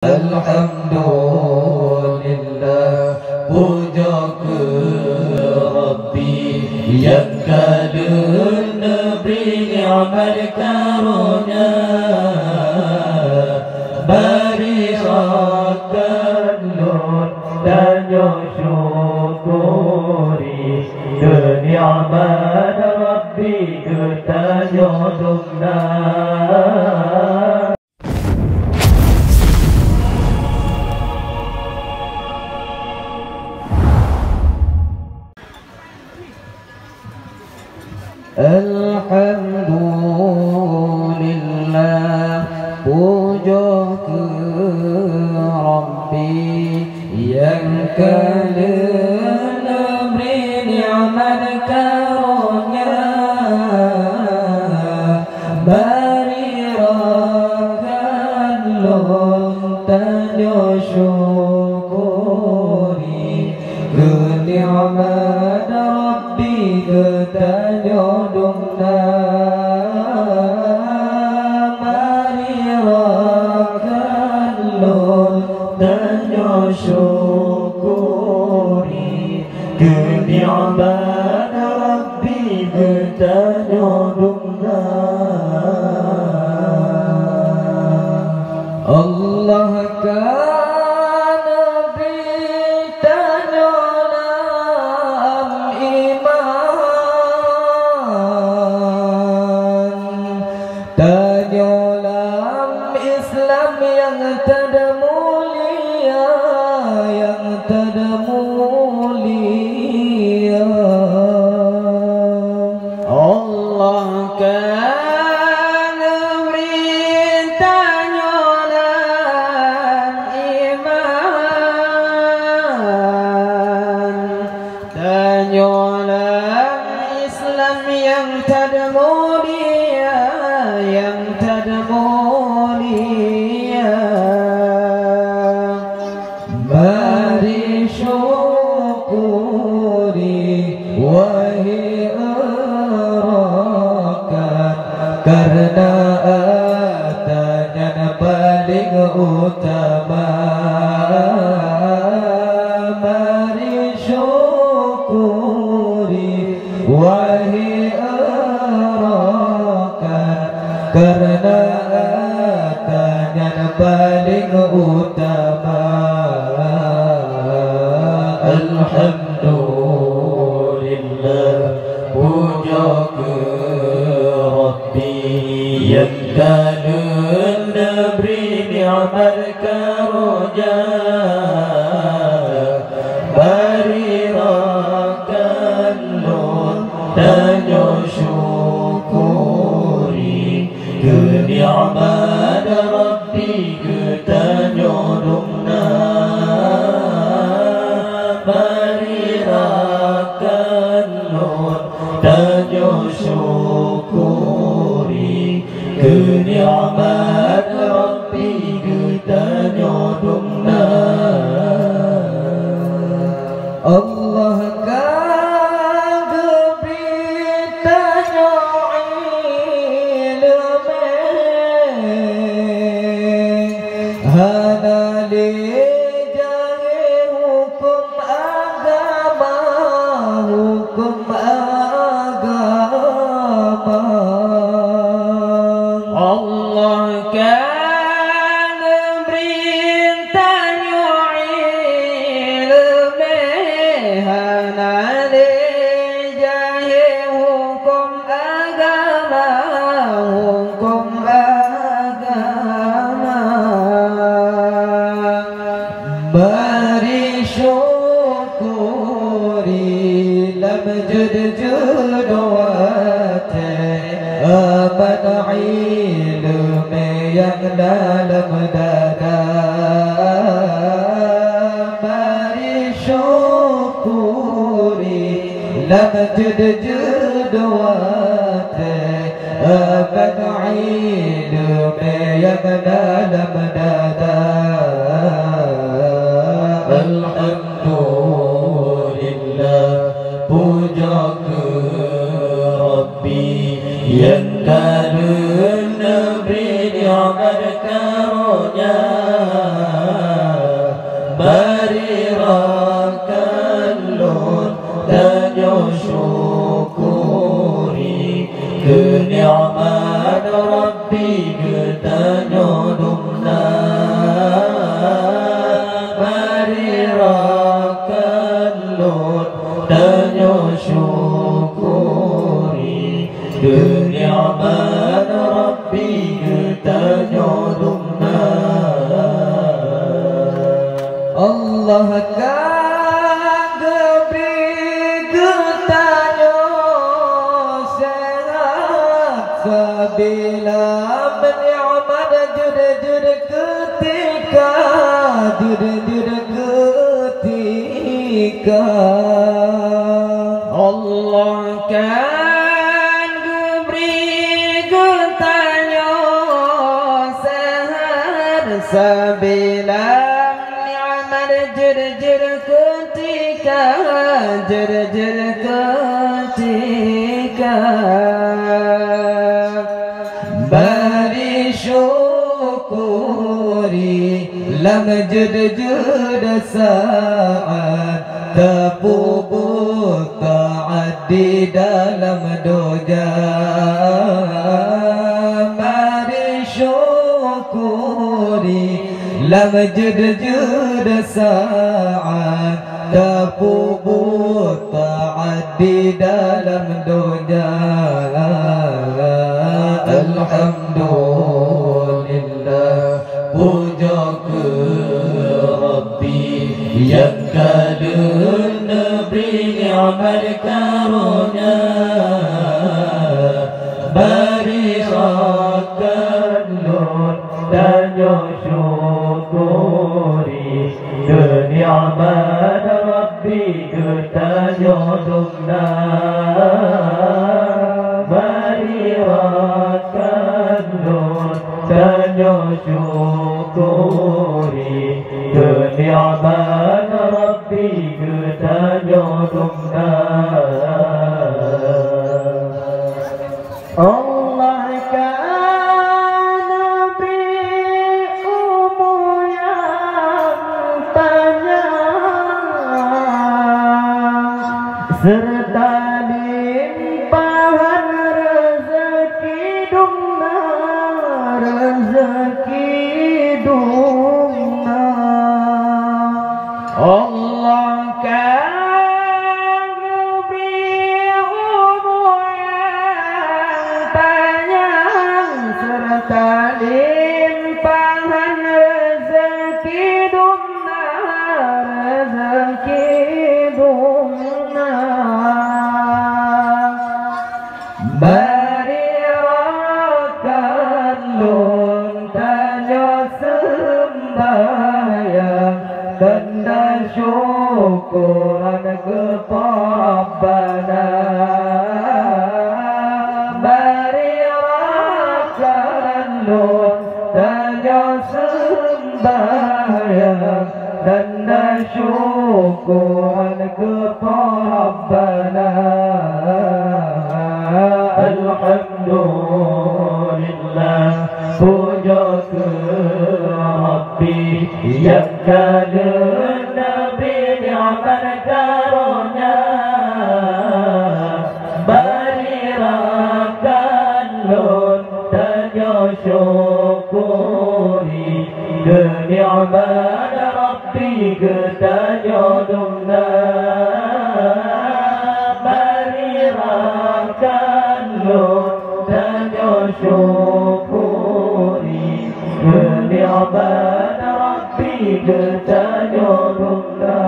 Alhamdulillah, puja ke Rabbi yang kadun beri ni'mat karunia, beri rakan nun dan syukuri ke ni'mat Rabbi kita nyodumna. Alhamdulillah, puja ke Rabbi yang kadun beri ni'mat karunia, beri rakan lontan syukuri ke ni'mat Rabbi kita nyodumna. Mari rakan lontan syukuri ke ni'mat Rabbi kita nyodumna. Allah kan bertanya dalam iman, tanya dalam Islam yang tada mulia, yang tada mulia. Allah kan yang tada mulia, yang tada mulia, mari syukuri wahai rakan, karena adanya paling utama. Mari syukuri wahai rakan, karena adanya paling utama. Alhamdulillah, puja ke Rabbi yang kadun beri ni'mat karunia, beri rakan lontan syukuri ke ni'mat Rabbi kita nyodumna. Beri rakan lontan syukuri ke ni'mat Rabbi kita nyodumna. Allah kan beritanya ilmu, hana lijari hukum agama, hukum agama. Allah kan berintanya ilmu, hana lijari hukum agama, hukum agama. Beri syukuri lam judwate, aman ilmu yang dalam dada. Beri syukuri lam judwate, aman ilmu yang dalam dada. Alhamdulillah, puja ke Rabbi yang kadun beri ni'mat karunia, Allah kan beri ketanya sehat sabila menyamat jud ketika jud ketika Allah kan beri ketanya sehat sabila jur ketika jur ketika bari syukuri lam jud saat terpubuk ta'addi dalam doja bari syukuri lam jud saat terpubuk ta'addi dalam doja alhamdulillah puja ke Rabbi yang kadun beri ni'mat karunia beri syukur dan syukuri ni'mat Rabbi kita nyodumna beri rakan dan syukuri ni'mat Rabbi kita nyodumna Allah kan beri umur yang panjang serta limpahan rezeki dumna Allah kan beri umur yang panjang serta limpahan rezeki dumna bari rakan luntanya sembahyang tanda syukuran kepada bari rakan luntanya sembahyang tanda syukuran kepada alhamdulillah puja ke Rabbi yang kadun beri ni'mat karunia beri rakan luntanya syukuri ni'mat Rabbi kita nyodumna beri rakan luntanya syukuri ni'mat Rabbi kita nyodumna